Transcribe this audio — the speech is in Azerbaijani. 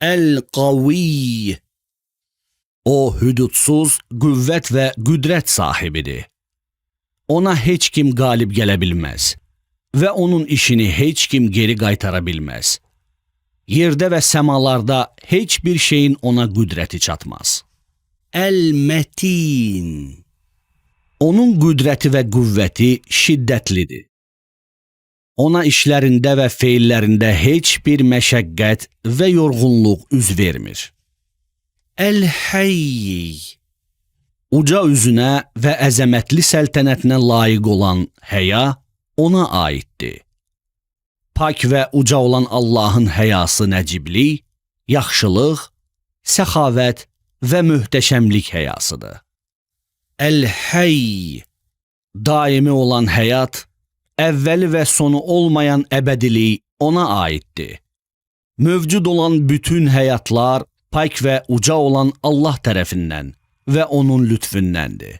El-Qaviy. O hüdudsuz qüvvət və qüdrət sahibidir. Ona heç kim qalib gələ bilməz və onun işini heç kim geri qaytara bilməz. Yerdə və səmalarda heç bir şeyin ona qüdrəti çatmaz. El-Mətin. Onun qüdrəti və qüvvəti şiddətlidir. Ona işlərində və feillərində heç bir məşəqqət və yorğunluq üz vermir. El-Hayy. Uca üzünə və əzəmətli səltənətinə layiq olan həya ona aiddir. Pak və uca olan Allahın həyası nəciblik, yaxşılıq, səxavət və möhtəşəmlik həyasıdır. El-Hayy. Daimi olan həyat, əvvəli və sonu olmayan əbədilik ona aiddir. Mövcud olan bütün həyatlar pak və uca olan Allah tərəfindən və onun lütfündəndir.